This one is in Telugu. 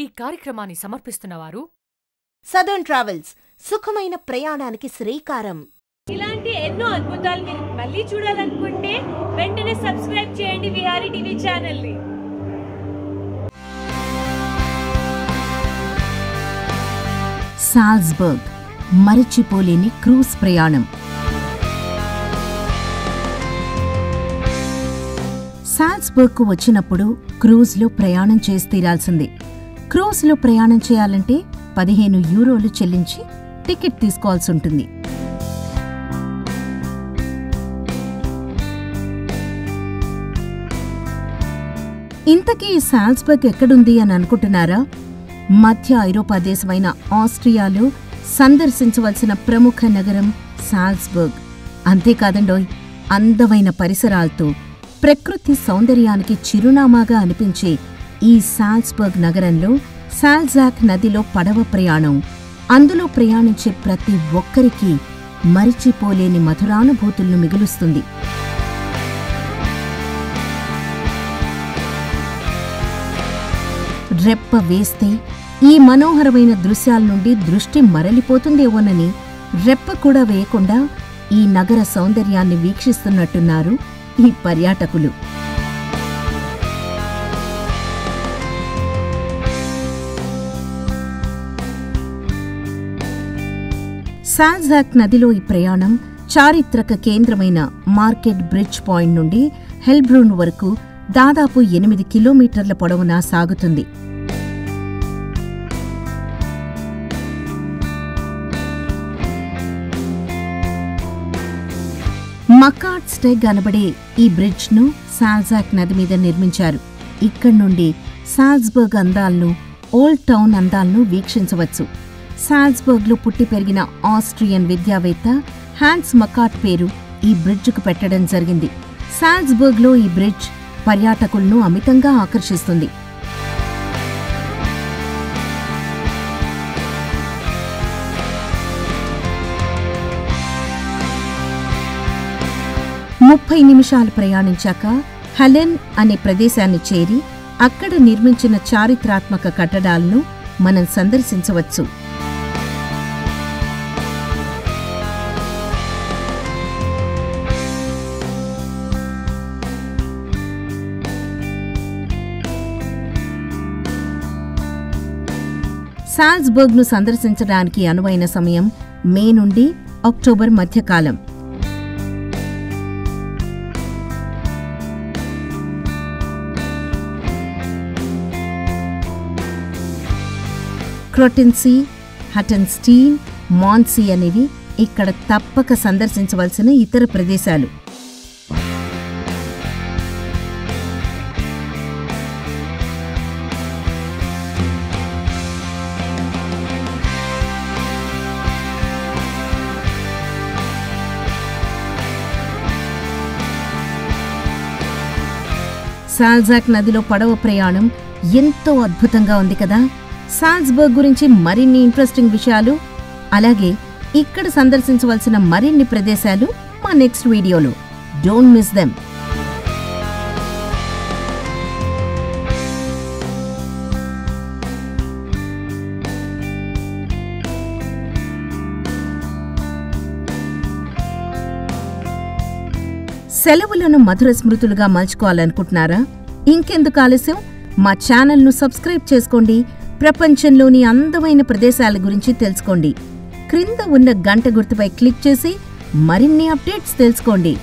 ఈ కార్యక్రమాన్ని సమర్పిస్తున్నవారు సదర్న్ ట్రావెల్స్, సుఖమైన ప్రయాణానికి శ్రీకారం. ఇలాంటి ఎన్నో అద్భుతాలు మీరు మళ్ళీ చూడాలనుకుంటే వెంటనే సబ్స్క్రైబ్ చేయండి విహారీ టీవీ ఛానల్ ని. సాల్జ్బర్గ్, మరచిపోలేని క్రూజ్ ప్రయాణం. సాల్జ్బర్గ్కు వచ్చినప్పుడు క్రూజ్లో ప్రయాణం చేసి తీరాల్సిందే. క్రూజ్లో ప్రయాణం చేయాలంటే 15 యూరోలు చెల్లించి టికెట్ తీసుకోవాల్సి ఉంటుంది. ఇంతకీ ఈ సాల్జ్బర్గ్ ఎక్కడుంది అని అనుకుంటున్నారా? మధ్య ఐరోపా దేశమైన ఆస్ట్రియాలో సందర్శించవలసిన ప్రముఖ నగరం సాల్జ్బర్గ్. అంతేకాదండోయ్, అందమైన పరిసరాలతో ప్రకృతి సౌందర్యానికి చిరునామాగా అనిపించే ఈ సాల్జ్బర్గ్ నగరంలో సాల్జాక్ నదిలో పడవ ప్రయాణం, అందులో ప్రయాణించే ప్రతి ఒక్కరికి మరిచిపోలేని మధురానుభూతులను మిగులుస్తుంది. రెప్ప వేస్తే ఈ మనోహరమైన దృశ్యాల నుండి దృష్టి మరలిపోతుందేమోనని రెప్ప కూడా వేయకుండా ఈ నగర సౌందర్యాన్ని వీక్షిస్తున్నట్టున్నారు ఈ పర్యాటకులు. సాల్జాక్ నదిలో ఈ ప్రయాణం చారిత్రక కేంద్రమైన మార్కెట్ బ్రిడ్జ్ పాయింట్ నుండి హెల్బ్రూన్ వరకు దాదాపు 8 కిలోమీటర్ల పొడవున సాగుతుంది. మకాట్ స్టెగ్ అనబడే ఈ బ్రిడ్జ్ను సాల్జాక్ నది మీద నిర్మించారు. ఇక్కడి నుండి సాల్జ్బర్గ్ అందాలను, ఓల్డ్ టౌన్ అందాలను వీక్షించవచ్చు. సాల్జ్బర్గ్లో పుట్టి పెరిగిన ఆస్ట్రియన్ విద్యావేత్త హాన్స్ మకాట్ పేరు ఈ బ్రిడ్జ్కు పెట్టడం జరిగింది. సాల్జ్బర్గ్లో ఈ బ్రిడ్జ్ పర్యాటకులను అమితంగా ఆకర్షిస్తుంది. ముప్పై నిమిషాలు ప్రయాణించాక హెలెన్ అనే ప్రదేశాన్ని చేరి అక్కడ నిర్మించిన చారిత్రాత్మక కట్టడాలను మనం సందర్శించవచ్చు. సాల్జ్బర్గ్ను సందర్శించడానికి అనువైన సమయం మే నుండి అక్టోబర్ మధ్యకాలం. క్రోటెన్సీ, హటన్స్టీన్, మాన్సీ అనేవి ఇక్కడ తప్పక సందర్శించవలసిన ఇతర ప్రదేశాలు. సాల్జాక్ నదిలో పడవ ప్రయాణం ఎంతో అద్భుతంగా ఉంది కదా. సాల్జ్బర్గ్ గురించి మరిన్ని ఇంట్రెస్టింగ్ విషయాలు, అలాగే ఇక్కడ సందర్శించవలసిన మరిన్ని ప్రదేశాలు మా నెక్స్ట్ వీడియోలో. Don't miss them. సెలవులను మధుర స్మృతులుగా మలుచుకోవాలనుకుంటున్నారా? ఇంకెందుకు ఆలస్యం, మా ఛానల్ను సబ్స్క్రైబ్ చేసుకోండి. ప్రపంచంలోని అందమైన ప్రదేశాల గురించి తెలుసుకోండి. క్రింద ఉన్న గంట గుర్తుపై క్లిక్ చేసి మరిన్ని అప్డేట్స్ తెలుసుకోండి.